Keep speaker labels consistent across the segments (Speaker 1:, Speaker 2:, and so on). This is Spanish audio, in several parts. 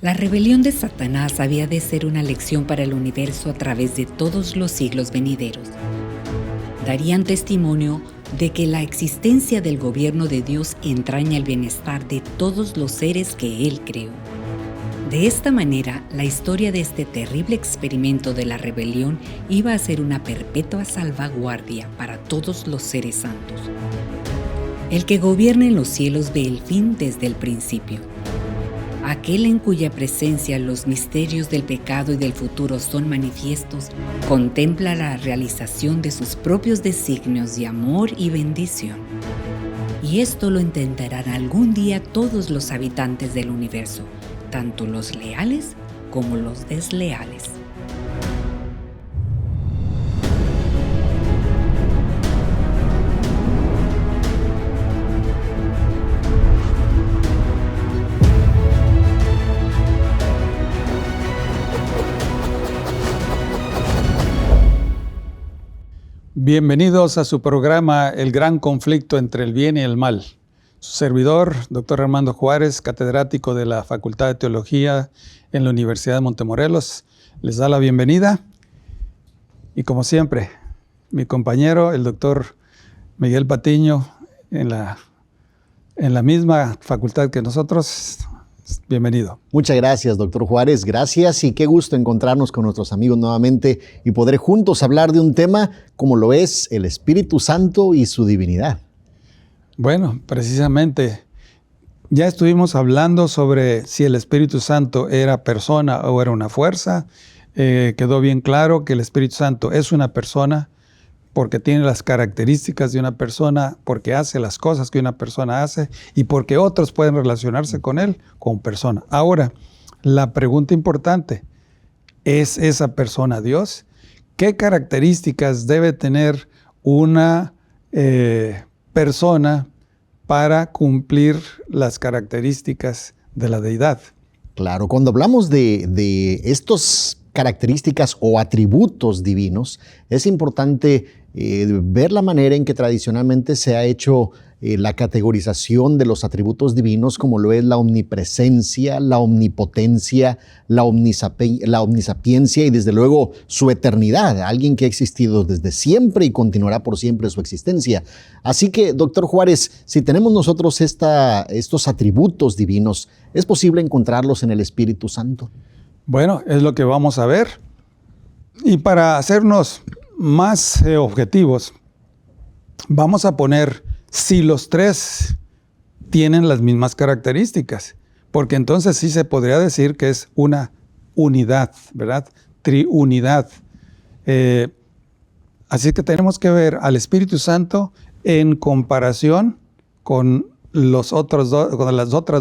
Speaker 1: La rebelión de Satanás había de ser una lección para el universo a través de todos los siglos venideros. Darían testimonio de que la existencia del gobierno de Dios entraña el bienestar de todos los seres que Él creó. De esta manera, la historia de este terrible experimento de la rebelión iba a ser una perpetua salvaguardia para todos los seres santos. El que gobierna en los cielos ve el fin desde el principio. Aquel en cuya presencia los misterios del pecado y del futuro son manifiestos, contempla la realización de sus propios designios de amor y bendición. Y esto lo entenderán algún día todos los habitantes del universo, tanto los leales como los desleales.
Speaker 2: Bienvenidos a su programa El Gran Conflicto entre el Bien y el Mal. Su servidor, Dr. Armando Juárez, catedrático de la Facultad de Teología en la Universidad de Montemorelos, les da la bienvenida. Y como siempre, mi compañero, el Dr. Miguel Patiño, en la misma facultad que nosotros. Bienvenido.
Speaker 3: Muchas gracias, doctor Juárez. Gracias y qué gusto encontrarnos con nuestros amigos nuevamente y poder juntos hablar de un tema como lo es el Espíritu Santo y su divinidad.
Speaker 2: Bueno, precisamente ya estuvimos hablando sobre si el Espíritu Santo era persona o era una fuerza. Quedó bien claro que el Espíritu Santo es una persona porque tiene las características de una persona, porque hace las cosas que una persona hace y porque otros pueden relacionarse con él como persona. Ahora, la pregunta importante, ¿es esa persona Dios? ¿Qué características debe tener una persona para cumplir las características de la deidad?
Speaker 3: Claro, cuando hablamos de estos características o atributos divinos, es importante ver la manera en que tradicionalmente se ha hecho la categorización de los atributos divinos, como lo es la omnipresencia, la omnipotencia, la omnisapiencia y desde luego su eternidad, alguien que ha existido desde siempre y continuará por siempre su existencia. Así que, doctor Juárez, si tenemos nosotros estos atributos divinos, ¿es posible encontrarlos en el Espíritu Santo?
Speaker 2: Bueno, es lo que vamos a ver. Y para hacernos más objetivos, vamos a poner si los tres tienen las mismas características, porque entonces sí se podría decir que es una unidad, ¿verdad? Triunidad. Así que tenemos que ver al Espíritu Santo en comparación con con las otras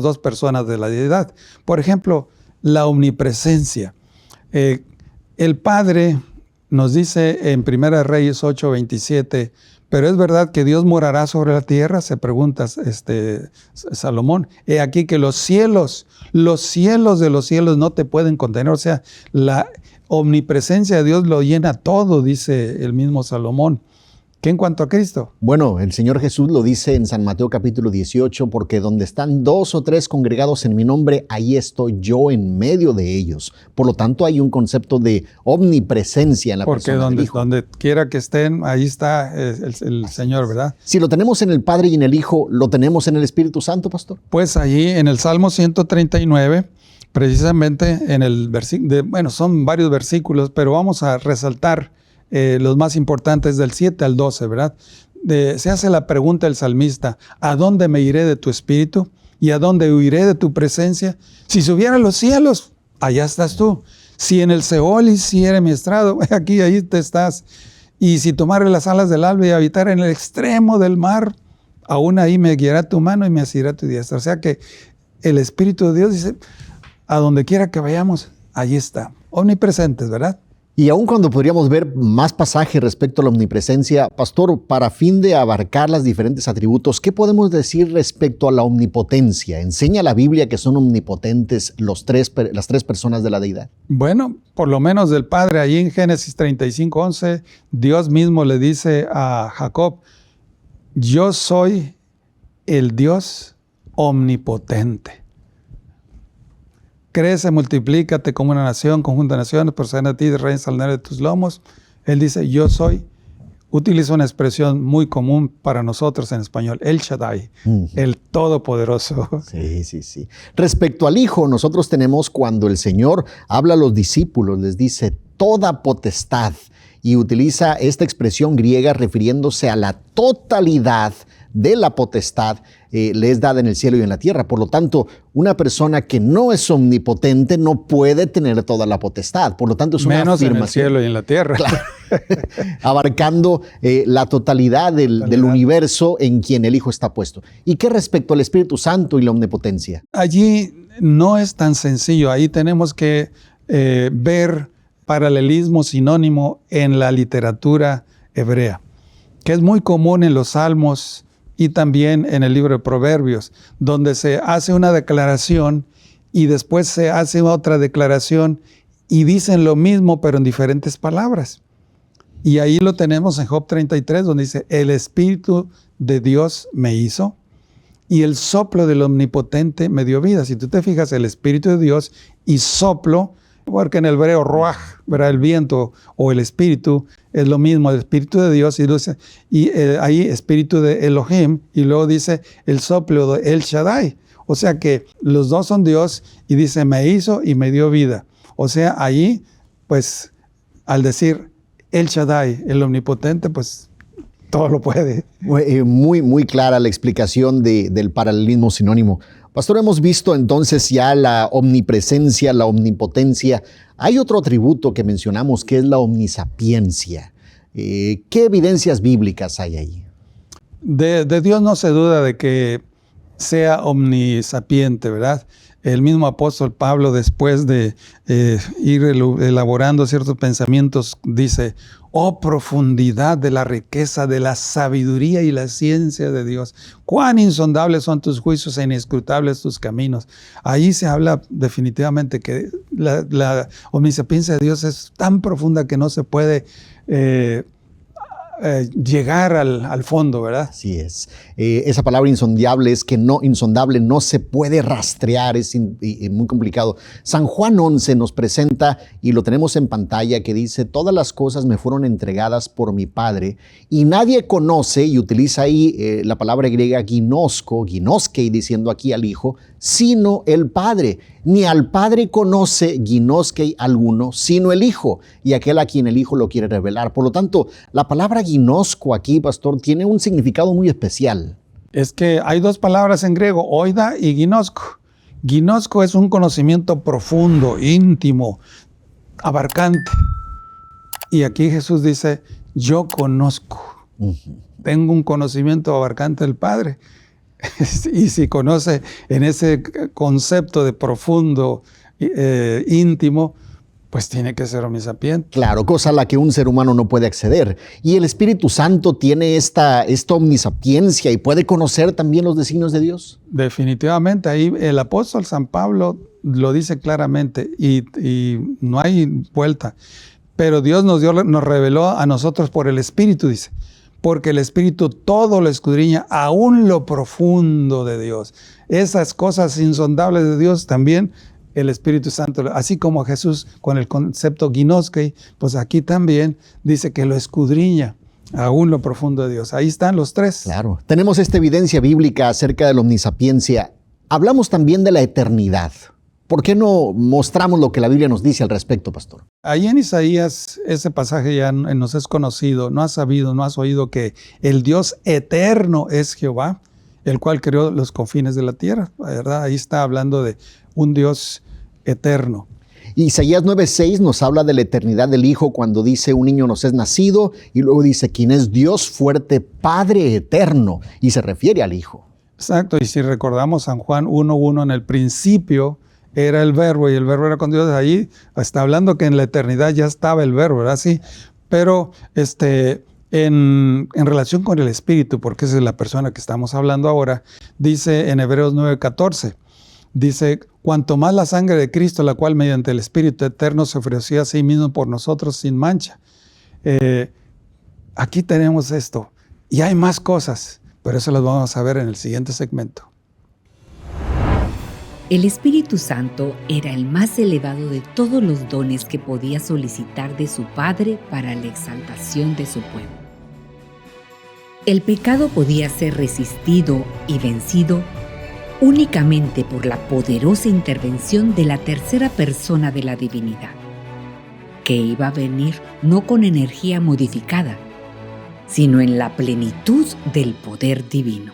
Speaker 2: dos personas de la deidad. Por ejemplo, la omnipresencia. El Padre nos dice en 1 Reyes 8:27, pero es verdad que Dios morará sobre la tierra, se pregunta Salomón. He aquí que los cielos de los cielos no te pueden contener. O sea, la omnipresencia de Dios lo llena todo, dice el mismo Salomón. ¿Qué en cuanto a Cristo?
Speaker 3: Bueno, el Señor Jesús lo dice en San Mateo capítulo 18, porque donde están 2 o 3 congregados en mi nombre, ahí estoy yo en medio de ellos. Por lo tanto, hay un concepto de omnipresencia en la persona del Hijo.
Speaker 2: Porque donde quiera que estén, ahí está el Señor, ¿verdad?
Speaker 3: Si lo tenemos en el Padre y en el Hijo, ¿lo tenemos en el Espíritu Santo, pastor?
Speaker 2: Pues allí en el Salmo 139, precisamente en el versículo, son varios versículos, pero vamos a resaltar los más importantes del 7 al 12, ¿verdad? Se hace la pregunta el salmista, ¿a dónde me iré de tu espíritu? ¿Y a dónde huiré de tu presencia? Si subiera a los cielos, allá estás tú. Si en el Seol hiciere mi estrado, ahí te estás. Y si tomare las alas del alba y habitar en el extremo del mar, aún ahí me guiará tu mano y me asirá tu diestra. O sea que el Espíritu de Dios dice, a donde quiera que vayamos, allí está. Omnipresentes, ¿verdad?
Speaker 3: Y aun cuando podríamos ver más pasajes respecto a la omnipresencia, pastor, para fin de abarcar los diferentes atributos, ¿qué podemos decir respecto a la omnipotencia? ¿Enseña la Biblia que son omnipotentes las tres personas de la deidad?
Speaker 2: Bueno, por lo menos del Padre, ahí en Génesis 35:11, Dios mismo le dice a Jacob, yo soy el Dios omnipotente. crece, multiplícate como una nación, conjunta de naciones, proceden a ti de reyes al de tus lomos. Él dice, yo soy. Utiliza una expresión muy común para nosotros en español, El Shaddai, el Todopoderoso.
Speaker 3: Sí. Respecto al Hijo, nosotros tenemos cuando el Señor habla a los discípulos, les dice toda potestad, y utiliza esta expresión griega refiriéndose a la totalidad de la potestad le es dada en el cielo y en la tierra. Por lo tanto, una persona que no es omnipotente no puede tener toda la potestad. Por lo tanto, es una afirmación.
Speaker 2: Menos en el cielo y en la tierra.
Speaker 3: Claro. Abarcando la totalidad del universo en quien el Hijo está puesto. ¿Y qué respecto al Espíritu Santo y la omnipotencia?
Speaker 2: Allí no es tan sencillo. Ahí tenemos que ver paralelismo sinónimo en la literatura hebrea, que es muy común en los Salmos y también en el libro de Proverbios, donde se hace una declaración y después se hace otra declaración y dicen lo mismo pero en diferentes palabras. Y ahí lo tenemos en Job 33, donde dice, el Espíritu de Dios me hizo y el soplo del Omnipotente me dio vida. Si tú te fijas, el Espíritu de Dios y soplo, porque en el hebreo ruaj, ¿verdad? El viento o el espíritu es lo mismo, el Espíritu de Dios, y ahí Espíritu de Elohim, y luego dice el soplo de El Shaddai. O sea que los dos son Dios, y dice me hizo y me dio vida. O sea, ahí, pues, al decir El Shaddai, el Omnipotente, pues todo lo puede.
Speaker 3: Muy clara la explicación del paralelismo sinónimo. Pastor, hemos visto entonces ya la omnipresencia, la omnipotencia. Hay otro atributo que mencionamos que es la omnisapiencia. ¿Qué evidencias bíblicas hay ahí?
Speaker 2: De Dios no se duda de que sea omnisapiente, ¿verdad? El mismo apóstol Pablo, después de ir elaborando ciertos pensamientos, dice, oh profundidad de la riqueza, de la sabiduría y la ciencia de Dios. Cuán insondables son tus juicios e inescrutables tus caminos. Ahí se habla definitivamente que la omnisapiencia de Dios es tan profunda que no se puede llegar al fondo, ¿verdad?
Speaker 3: Así es. Esa palabra insondable es que insondable no se puede rastrear, es muy complicado. San Juan 11 nos presenta, y lo tenemos en pantalla, que dice, todas las cosas me fueron entregadas por mi Padre, y nadie conoce, y utiliza ahí la palabra griega ginoskei, diciendo aquí al Hijo, sino el Padre. Ni al Padre conoce ginoskei alguno, sino el Hijo, y aquel a quien el Hijo lo quiere revelar. Por lo tanto, la palabra ginosko aquí, pastor, tiene un significado muy especial.
Speaker 2: Es que hay dos palabras en griego, oida y ginosko. Ginosko es un conocimiento profundo, íntimo, abarcante. Y aquí Jesús dice, yo conozco. Tengo un conocimiento abarcante del Padre. Y si conoce en ese concepto de profundo, íntimo, pues tiene que ser omnisapiente.
Speaker 3: Claro, cosa a la que un ser humano no puede acceder. Y el Espíritu Santo tiene esta omnisapiencia y puede conocer también los designios de Dios.
Speaker 2: Definitivamente, ahí el apóstol San Pablo lo dice claramente y no hay vuelta. Pero Dios nos reveló a nosotros por el Espíritu, dice. Porque el Espíritu todo lo escudriña, aún lo profundo de Dios. Esas cosas insondables de Dios también el Espíritu Santo, así como Jesús con el concepto ginoskei, pues aquí también dice que lo escudriña, aún lo profundo de Dios. Ahí están los tres.
Speaker 3: Claro. Tenemos esta evidencia bíblica acerca de la omnisapiencia. Hablamos también de la eternidad. ¿Por qué no mostramos lo que la Biblia nos dice al respecto, pastor?
Speaker 2: Ahí en Isaías, ese pasaje ya nos es conocido. No has sabido, no has oído que el Dios eterno es Jehová, el cual creó los confines de la tierra, ¿verdad? Ahí está hablando de un Dios eterno.
Speaker 3: Isaías 9:6 nos habla de la eternidad del Hijo cuando dice un niño nos es nacido, y luego dice quien es Dios fuerte, Padre eterno, y se refiere al Hijo.
Speaker 2: Exacto, y si recordamos San Juan 1:1, en el principio era el verbo y el verbo era con Dios. Ahí está hablando que en la eternidad ya estaba el verbo, ¿verdad? Sí, pero en relación con el Espíritu, porque esa es la persona que estamos hablando ahora, dice en Hebreos 9:14, dice, cuanto más la sangre de Cristo, la cual mediante el Espíritu eterno se ofreció a sí mismo por nosotros sin mancha. Aquí tenemos esto, y hay más cosas, pero eso las vamos a ver en el siguiente segmento.
Speaker 1: El Espíritu Santo era el más elevado de todos los dones que podía solicitar de su Padre para la exaltación de su pueblo. El pecado podía ser resistido y vencido únicamente por la poderosa intervención de la tercera persona de la divinidad, que iba a venir no con energía modificada, sino en la plenitud del poder divino.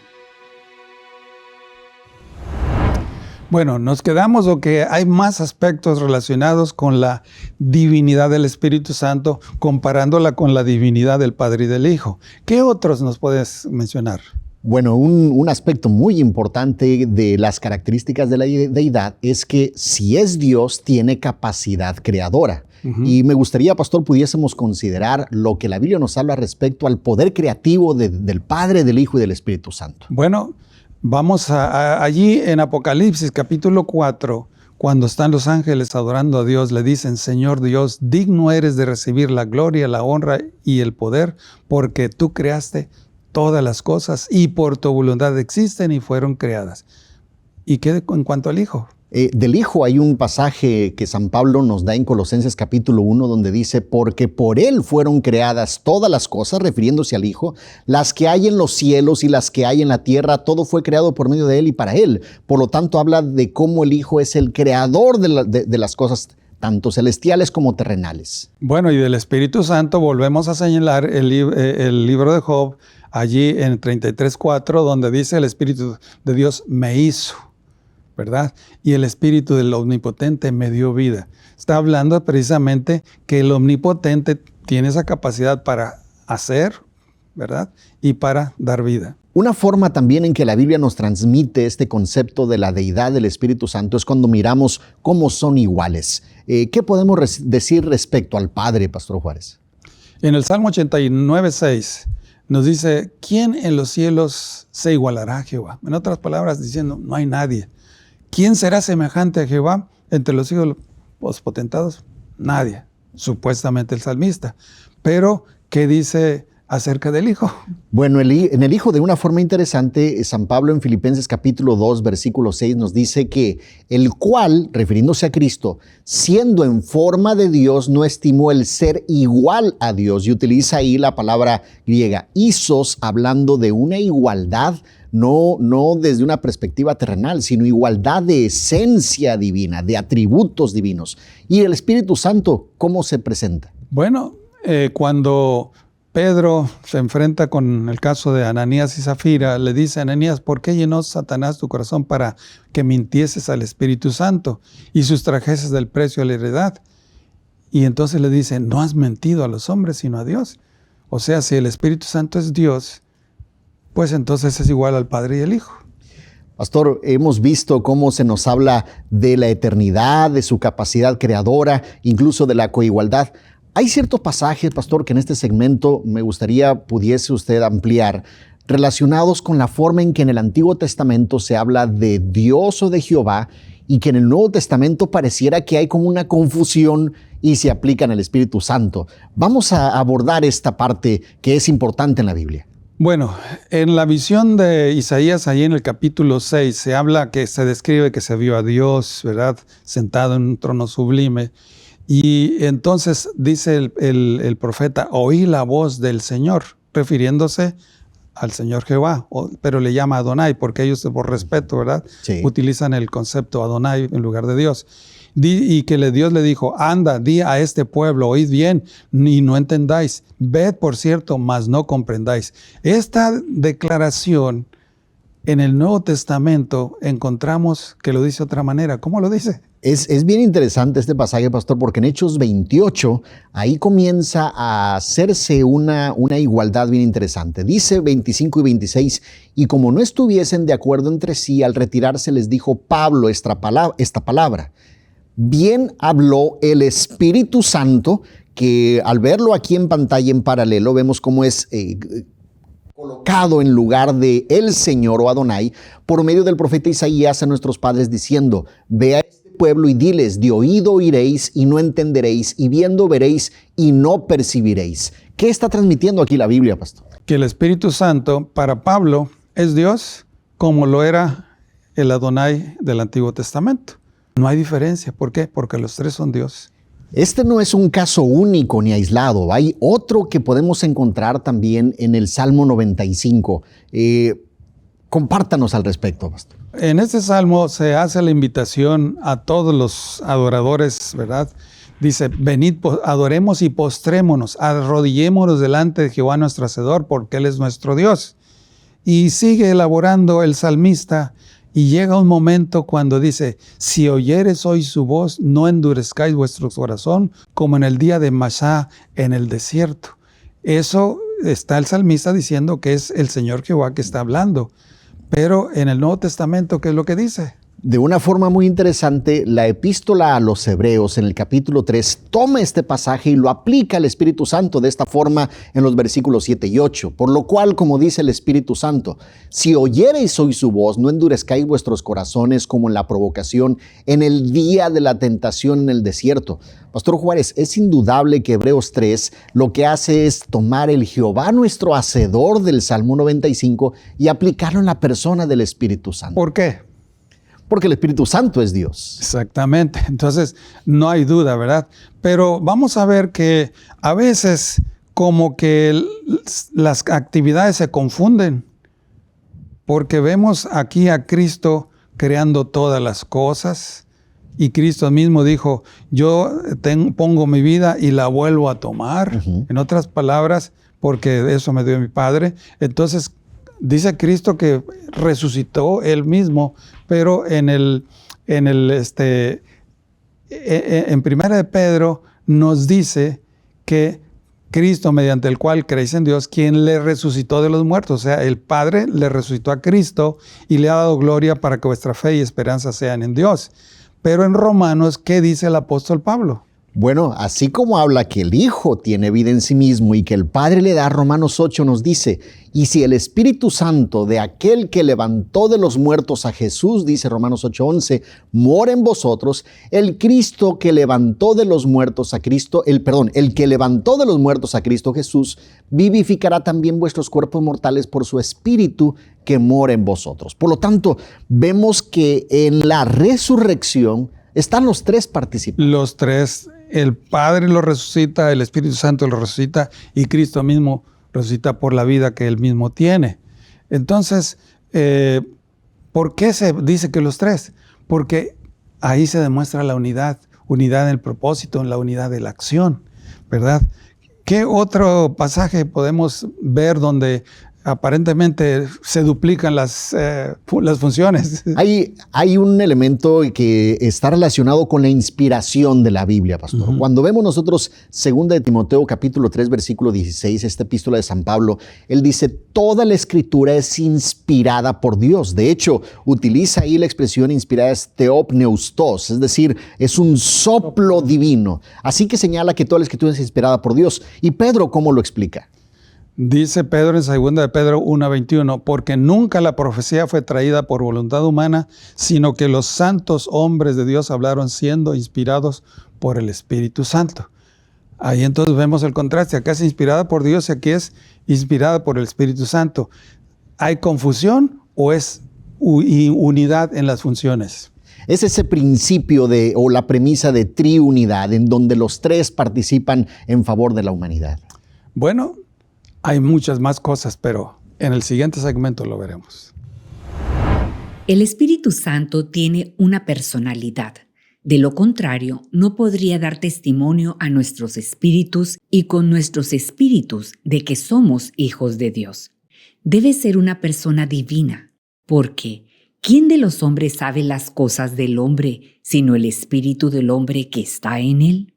Speaker 2: Bueno, nos quedamos o que hay más aspectos relacionados con la divinidad del Espíritu Santo comparándola con la divinidad del Padre y del Hijo. ¿Qué otros nos puedes mencionar?
Speaker 3: Bueno, un aspecto muy importante de las características de la deidad es que si es Dios, tiene capacidad creadora. Y me gustaría, pastor, pudiésemos considerar lo que la Biblia nos habla respecto al poder creativo del Padre, del Hijo y del Espíritu Santo.
Speaker 2: Bueno, vamos allí en Apocalipsis capítulo 4, cuando están los ángeles adorando a Dios, le dicen: Señor Dios, digno eres de recibir la gloria, la honra y el poder, porque tú creaste todas las cosas y por tu voluntad existen y fueron creadas. ¿Y qué en cuanto al Hijo?
Speaker 3: Del Hijo hay un pasaje que San Pablo nos da en Colosenses capítulo 1 donde dice: porque por Él fueron creadas todas las cosas, refiriéndose al Hijo, las que hay en los cielos y las que hay en la tierra, todo fue creado por medio de Él y para Él. Por lo tanto, habla de cómo el Hijo es el creador de las cosas, tanto celestiales como terrenales.
Speaker 2: Bueno, y del Espíritu Santo volvemos a señalar el libro de Job, allí en 33:4, donde dice: el Espíritu de Dios me hizo, ¿verdad? Y el Espíritu del Omnipotente me dio vida. Está hablando precisamente que el Omnipotente tiene esa capacidad para hacer, ¿verdad? Y para dar vida.
Speaker 3: Una forma también en que la Biblia nos transmite este concepto de la deidad del Espíritu Santo es cuando miramos cómo son iguales. ¿Qué podemos decir respecto al Padre, Pastor Juárez?
Speaker 2: En el Salmo 89:6 nos dice: ¿quién en los cielos se igualará a Jehová? En otras palabras, diciendo, no hay nadie. ¿Quién será semejante a Jehová entre los hijos potentados? Nadie, supuestamente el salmista. Pero, ¿qué dice acerca del Hijo?
Speaker 3: Bueno, en el Hijo, de una forma interesante, San Pablo en Filipenses capítulo 2, versículo 6 nos dice que el cual, refiriéndose a Cristo, siendo en forma de Dios, no estimó el ser igual a Dios, y utiliza ahí la palabra griega isos, hablando de una igualdad, no desde una perspectiva terrenal, sino igualdad de esencia divina, de atributos divinos. ¿Y el Espíritu Santo cómo se presenta?
Speaker 2: Bueno, cuando Pedro se enfrenta con el caso de Ananías y Zafira, le dice a Ananías: ¿por qué llenó Satanás tu corazón para que mintieses al Espíritu Santo y sustrajeses del precio de la heredad? Y entonces le dice: no has mentido a los hombres, sino a Dios. O sea, si el Espíritu Santo es Dios, pues entonces es igual al Padre y al Hijo.
Speaker 3: Pastor, hemos visto cómo se nos habla de la eternidad, de su capacidad creadora, incluso de la coigualdad. Hay ciertos pasajes, pastor, que en este segmento me gustaría pudiese usted ampliar, relacionados con la forma en que en el Antiguo Testamento se habla de Dios o de Jehová, y que en el Nuevo Testamento pareciera que hay como una confusión y se aplica en el Espíritu Santo. Vamos a abordar esta parte que es importante en la Biblia.
Speaker 2: Bueno, en la visión de Isaías, ahí en el capítulo 6, se habla que se describe que se vio a Dios, ¿verdad?, sentado en un trono sublime. Y entonces dice el profeta: oí la voz del Señor, refiriéndose al Señor Jehová, pero le llama Adonai, porque ellos, por respeto, ¿verdad?,
Speaker 3: Sí.
Speaker 2: utilizan el concepto Adonai en lugar de Dios. Y que Dios le dijo: anda, di a este pueblo, oíd bien, y no entendáis, ved por cierto, mas no comprendáis. Esta declaración en el Nuevo Testamento encontramos que lo dice de otra manera. ¿Cómo lo dice?
Speaker 3: Es bien interesante este pasaje, pastor, porque en Hechos 28, ahí comienza a hacerse una igualdad bien interesante. Dice 25 y 26, y como no estuviesen de acuerdo entre sí, al retirarse les dijo Pablo esta palabra. Bien habló el Espíritu Santo, que al verlo aquí en pantalla en paralelo, vemos cómo es colocado en lugar de el Señor o Adonai, por medio del profeta Isaías a nuestros padres diciendo: ve a este pueblo y diles, de oído oiréis y no entenderéis, y viendo veréis y no percibiréis. ¿Qué está transmitiendo aquí la Biblia, pastor?
Speaker 2: Que el Espíritu Santo para Pablo es Dios, como lo era el Adonai del Antiguo Testamento. No hay diferencia. ¿Por qué? Porque los tres son Dios.
Speaker 3: Este no es un caso único ni aislado. Hay otro que podemos encontrar también en el Salmo 95. Compártanos al respecto, pastor.
Speaker 2: En este salmo se hace la invitación a todos los adoradores, ¿verdad? Dice, venid, adoremos y postrémonos, arrodillémonos delante de Jehová nuestro Hacedor, porque Él es nuestro Dios. Y sigue elaborando el salmista, y llega un momento cuando dice, si oyeres hoy su voz, no endurezcáis vuestro corazón, como en el día de Masá en el desierto. Eso está el salmista diciendo que es el Señor Jehová que está hablando. Pero en el Nuevo Testamento, ¿qué es lo que dice?
Speaker 3: De una forma muy interesante, la epístola a los Hebreos en el capítulo 3 toma este pasaje y lo aplica al Espíritu Santo de esta forma en los versículos 7 y 8. Por lo cual, como dice el Espíritu Santo, si oyereis hoy su voz, no endurezcáis vuestros corazones como en la provocación en el día de la tentación en el desierto. Pastor Juárez, es indudable que Hebreos 3 lo que hace es tomar el Jehová nuestro Hacedor del Salmo 95 y aplicarlo en la persona del Espíritu Santo.
Speaker 2: ¿Por qué?
Speaker 3: Porque el Espíritu Santo es Dios.
Speaker 2: Exactamente. Entonces, no hay duda, ¿verdad? Pero vamos a ver que a veces como que las actividades se confunden. Porque vemos aquí a Cristo creando todas las cosas. Y Cristo mismo dijo, yo pongo mi vida y la vuelvo a tomar. En otras palabras, porque eso me dio mi Padre. Entonces, dice Cristo que resucitó Él mismo, pero en Primera de Pedro nos dice que Cristo, mediante el cual creéis en Dios, quien le resucitó de los muertos. O sea, el Padre le resucitó a Cristo y le ha dado gloria para que vuestra fe y esperanza sean en Dios. Pero en Romanos, ¿qué dice el apóstol Pablo?
Speaker 3: Bueno, así como habla que el Hijo tiene vida en sí mismo y que el Padre le da, Romanos 8 nos dice, y si el Espíritu Santo de aquel que levantó de los muertos a Jesús, dice Romanos 8:11, mora en vosotros, el Cristo que levantó de los muertos a Cristo, el que levantó de los muertos a Cristo Jesús, vivificará también vuestros cuerpos mortales por su Espíritu que mora en vosotros. Por lo tanto, vemos que en la resurrección están los tres participantes.
Speaker 2: Los tres. El Padre lo resucita, el Espíritu Santo lo resucita y Cristo mismo resucita por la vida que Él mismo tiene. Entonces, ¿por qué se dice que los tres? Porque ahí se demuestra la unidad en el propósito, en la unidad de la acción, ¿verdad? ¿Qué otro pasaje podemos ver donde aparentemente se duplican las funciones?
Speaker 3: Hay un elemento que está relacionado con la inspiración de la Biblia, pastor. Cuando vemos nosotros 2 de Timoteo capítulo 3 versículo 16, esta epístola de San Pablo, él dice, toda la escritura es inspirada por Dios. De hecho, utiliza ahí la expresión inspirada es theopneustos, es decir, es un soplo divino. Así que señala que toda la escritura es inspirada por Dios. ¿Y Pedro cómo lo explica?
Speaker 2: Dice Pedro en 2 de Pedro 1:21, porque nunca la profecía fue traída por voluntad humana, sino que los santos hombres de Dios hablaron siendo inspirados por el Espíritu Santo. Ahí entonces vemos el contraste, acá es inspirada por Dios y aquí es inspirada por el Espíritu Santo. ¿Hay confusión o es unidad en las funciones?
Speaker 3: Es ese principio o la premisa de triunidad en donde los tres participan en favor de la humanidad.
Speaker 2: Bueno, hay muchas más cosas, pero en el siguiente segmento lo veremos.
Speaker 1: El Espíritu Santo tiene una personalidad. De lo contrario, no podría dar testimonio a nuestros espíritus y con nuestros espíritus de que somos hijos de Dios. Debe ser una persona divina, porque ¿quién de los hombres sabe las cosas del hombre, sino el espíritu del hombre que está en él?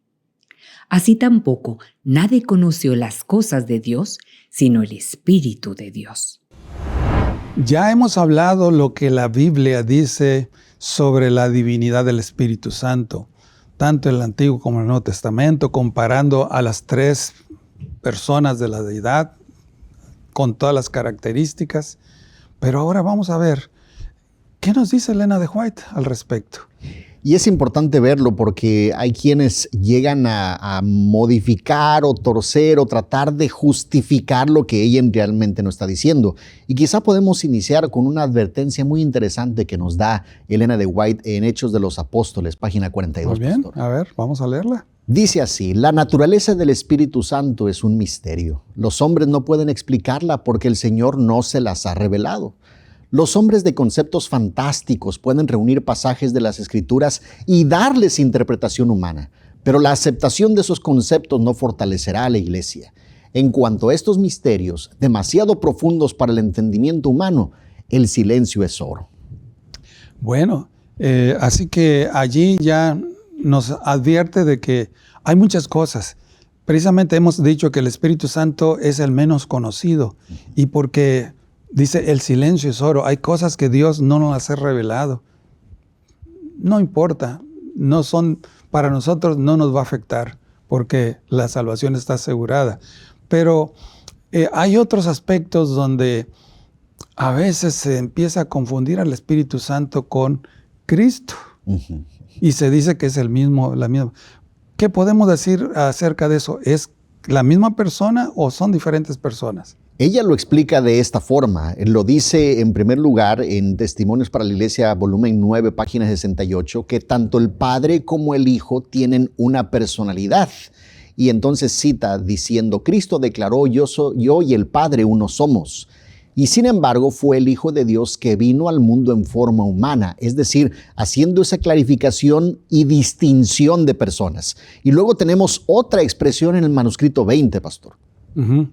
Speaker 1: Así tampoco nadie conoció las cosas de Dios, sino el Espíritu de Dios.
Speaker 2: Ya hemos hablado lo que la Biblia dice sobre la divinidad del Espíritu Santo, tanto en el Antiguo como en el Nuevo Testamento, comparando a las tres personas de la deidad con todas las características. Pero ahora vamos a ver, ¿qué nos dice Elena de White al respecto?
Speaker 3: Y es importante verlo porque hay quienes llegan a modificar o torcer o tratar de justificar lo que ella realmente no está diciendo. Y quizá podemos iniciar con una advertencia muy interesante que nos da Elena de White en Hechos de los Apóstoles, página 42.
Speaker 2: Muy bien,
Speaker 3: pastor.
Speaker 2: a ver, vamos a leerla.
Speaker 3: Dice así: la naturaleza del Espíritu Santo es un misterio. Los hombres no pueden explicarla porque el Señor no se las ha revelado. Los hombres de conceptos fantásticos pueden reunir pasajes de las Escrituras y darles interpretación humana, pero la aceptación de esos conceptos no fortalecerá a la iglesia. En cuanto a estos misterios, demasiado profundos para el entendimiento humano, el silencio es oro.
Speaker 2: Bueno, así que allí ya nos advierte de que hay muchas cosas. Precisamente hemos dicho que el Espíritu Santo es el menos conocido y porque dice el silencio es oro. Hay cosas que Dios no nos las ha revelado. No importa, no son, para nosotros no nos va a afectar porque la salvación está asegurada. Pero hay otros aspectos donde a veces se empieza a confundir al Espíritu Santo con Cristo. Uh-huh. Y se dice que es la misma. ¿Qué podemos decir acerca de eso? ¿Es la misma persona o son diferentes personas?
Speaker 3: Ella lo explica de esta forma. Lo dice en primer lugar en Testimonios para la Iglesia, volumen 9, página 68, que tanto el Padre como el Hijo tienen una personalidad. Y entonces cita diciendo: Cristo declaró, yo y el Padre uno somos. Y sin embargo fue el Hijo de Dios que vino al mundo en forma humana, es decir, haciendo esa clarificación y distinción de personas. Y luego tenemos otra expresión en el manuscrito 20, pastor. Uh-huh.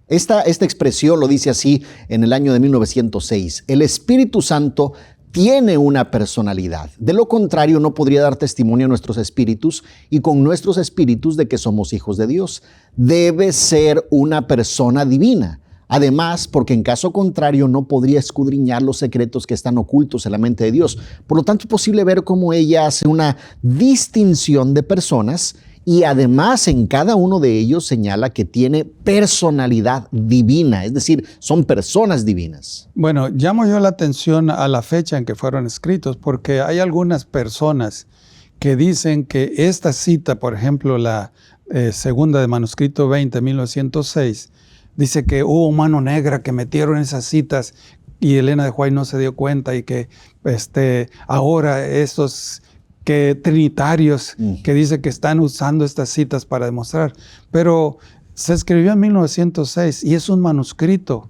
Speaker 3: Esta expresión lo dice así en el año de 1906. El Espíritu Santo tiene una personalidad. De lo contrario, no podría dar testimonio a nuestros espíritus y con nuestros espíritus de que somos hijos de Dios. Debe ser una persona divina. Además, porque en caso contrario no podría escudriñar los secretos que están ocultos en la mente de Dios. Por lo tanto, es posible ver cómo ella hace una distinción de personas y además en cada uno de ellos señala que tiene personalidad divina, es decir, son personas divinas.
Speaker 2: Bueno, llamo yo la atención a la fecha en que fueron escritos, porque hay algunas personas que dicen que esta cita, por ejemplo, la segunda de manuscrito 20, 1906, dice que hubo mano negra que metieron esas citas y Elena de White no se dio cuenta y que ahora esos que trinitarios que dice que están usando estas citas para demostrar. Pero se escribió en 1906 y es un manuscrito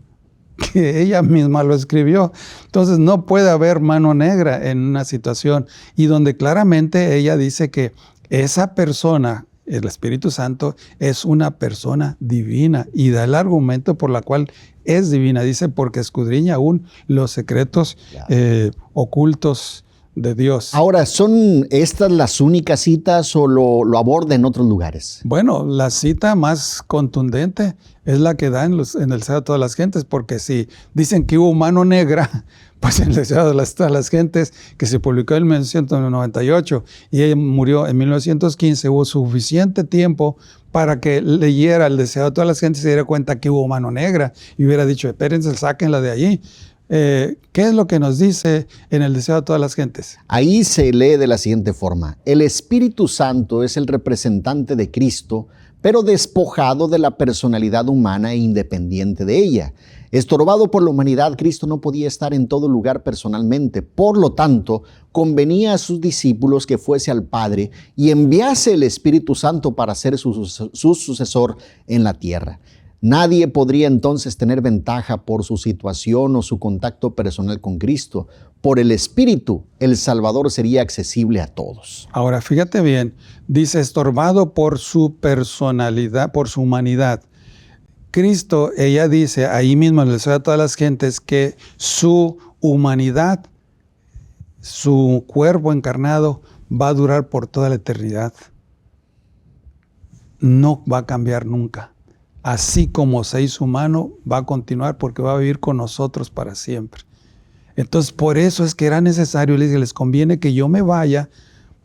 Speaker 2: que ella misma lo escribió. Entonces no puede haber mano negra en una situación y donde claramente ella dice que esa persona, el Espíritu Santo, es una persona divina y da el argumento por la cual es divina. Dice, porque escudriña aún los secretos ocultos de Dios.
Speaker 3: Ahora, ¿son estas las únicas citas o lo aborda en otros lugares?
Speaker 2: Bueno, la cita más contundente es la que da en el Deseo de todas las gentes, porque si dicen que hubo mano negra, pues en el Deseo de todas las gentes, que se publicó en 1998 y ella murió en 1915, hubo suficiente tiempo para que leyera el Deseo de todas las gentes y se diera cuenta que hubo mano negra y hubiera dicho, espérense, sáquenla de allí. ¿Qué es lo que nos dice en el Deseo de todas las gentes?
Speaker 3: Ahí se lee de la siguiente forma: el Espíritu Santo es el representante de Cristo, pero despojado de la personalidad humana e independiente de ella. Estorbado por la humanidad, Cristo no podía estar en todo lugar personalmente. Por lo tanto, convenía a sus discípulos que fuese al Padre y enviase el Espíritu Santo para ser su sucesor en la tierra. Nadie podría entonces tener ventaja por su situación o su contacto personal con Cristo. Por el Espíritu, el Salvador sería accesible a todos.
Speaker 2: Ahora, fíjate bien, dice estorbado por su personalidad, por su humanidad. Cristo, ella dice ahí mismo en el Deseo de todas las gentes que su humanidad, su cuerpo encarnado va a durar por toda la eternidad. No va a cambiar nunca. Así como se hizo humano, va a continuar porque va a vivir con nosotros para siempre. Entonces, por eso es que era necesario, les conviene que yo me vaya,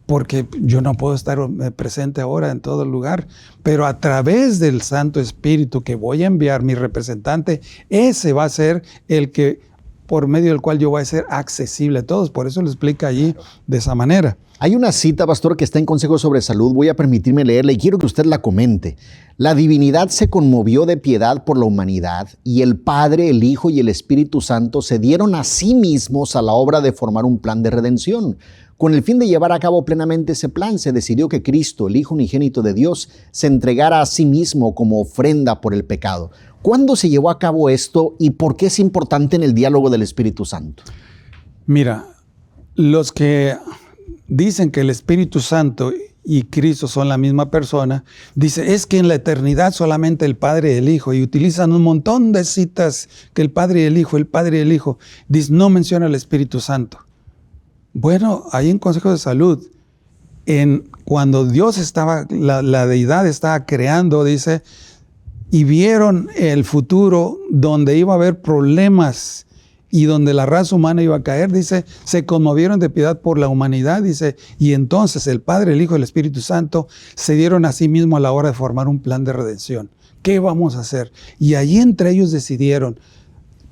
Speaker 2: porque yo no puedo estar presente ahora en todo lugar, pero a través del Santo Espíritu que voy a enviar, mi representante, ese va a ser el que por medio del cual yo voy a ser accesible a todos. Por eso lo explica allí de esa manera.
Speaker 3: Hay una cita, pastor, que está en Consejos sobre Salud. Voy a permitirme leerla y quiero que usted la comente. La divinidad se conmovió de piedad por la humanidad y el Padre, el Hijo y el Espíritu Santo se dieron a sí mismos a la obra de formar un plan de redención. Con el fin de llevar a cabo plenamente ese plan, se decidió que Cristo, el Hijo unigénito de Dios, se entregara a sí mismo como ofrenda por el pecado. ¿Cuándo se llevó a cabo esto y por qué es importante en el diálogo del Espíritu Santo?
Speaker 2: Mira, los que dicen que el Espíritu Santo y Cristo son la misma persona, dice, es que en la eternidad solamente el Padre y el Hijo, y utilizan un montón de citas que el Padre y el Hijo, el Padre y el Hijo, dice, no menciona el Espíritu Santo. Bueno, ahí en Consejo de Salud, cuando Dios estaba, la deidad estaba creando, dice, y vieron el futuro donde iba a haber problemas y donde la raza humana iba a caer, dice, se conmovieron de piedad por la humanidad, dice, y entonces el Padre, el Hijo y el Espíritu Santo se dieron a sí mismos a la hora de formar un plan de redención. ¿Qué vamos a hacer? Y allí entre ellos decidieron,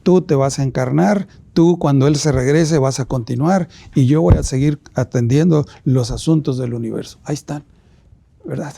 Speaker 2: tú te vas a encarnar, tú cuando Él se regrese vas a continuar y yo voy a seguir atendiendo los asuntos del universo. Ahí están, ¿verdad?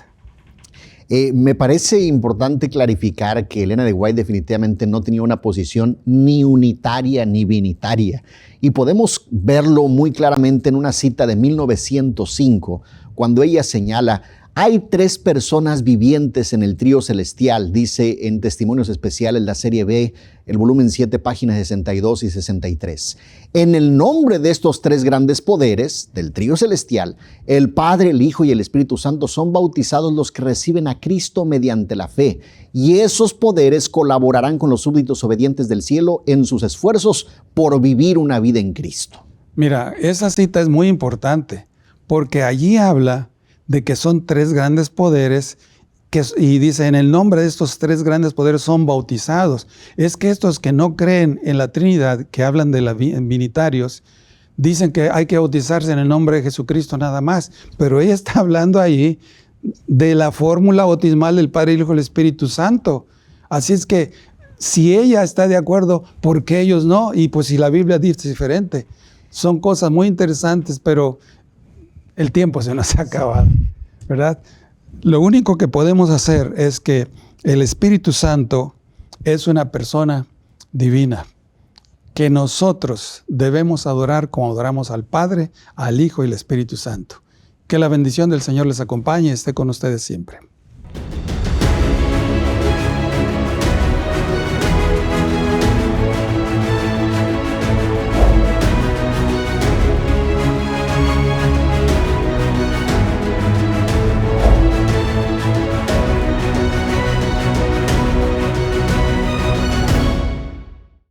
Speaker 3: Me parece importante clarificar que Elena de White definitivamente no tenía una posición ni unitaria ni binitaria. Y podemos verlo muy claramente en una cita de 1905, cuando ella señala, hay 3 personas vivientes en el trío celestial, dice en Testimonios Especiales, la serie B, el volumen 7, páginas 62 y 63. En el nombre de estos 3 grandes poderes del trío celestial, el Padre, el Hijo y el Espíritu Santo son bautizados los que reciben a Cristo mediante la fe. Y esos poderes colaborarán con los súbditos obedientes del cielo en sus esfuerzos por vivir una vida en Cristo.
Speaker 2: Mira, esa cita es muy importante porque allí habla de que son 3 grandes poderes y dice, en el nombre de estos 3 grandes poderes son bautizados. Es que estos que no creen en la Trinidad, que hablan de los binitarios, dicen que hay que bautizarse en el nombre de Jesucristo nada más, pero ella está hablando ahí de la fórmula bautismal del Padre, el Hijo y el Espíritu Santo. Así es que si ella está de acuerdo, ¿por qué ellos no? Y pues si la Biblia dice diferente. Son cosas muy interesantes, pero el tiempo se nos ha acabado, ¿verdad? Lo único que podemos hacer es que el Espíritu Santo es una persona divina, que nosotros debemos adorar como adoramos al Padre, al Hijo y al Espíritu Santo. Que la bendición del Señor les acompañe y esté con ustedes siempre.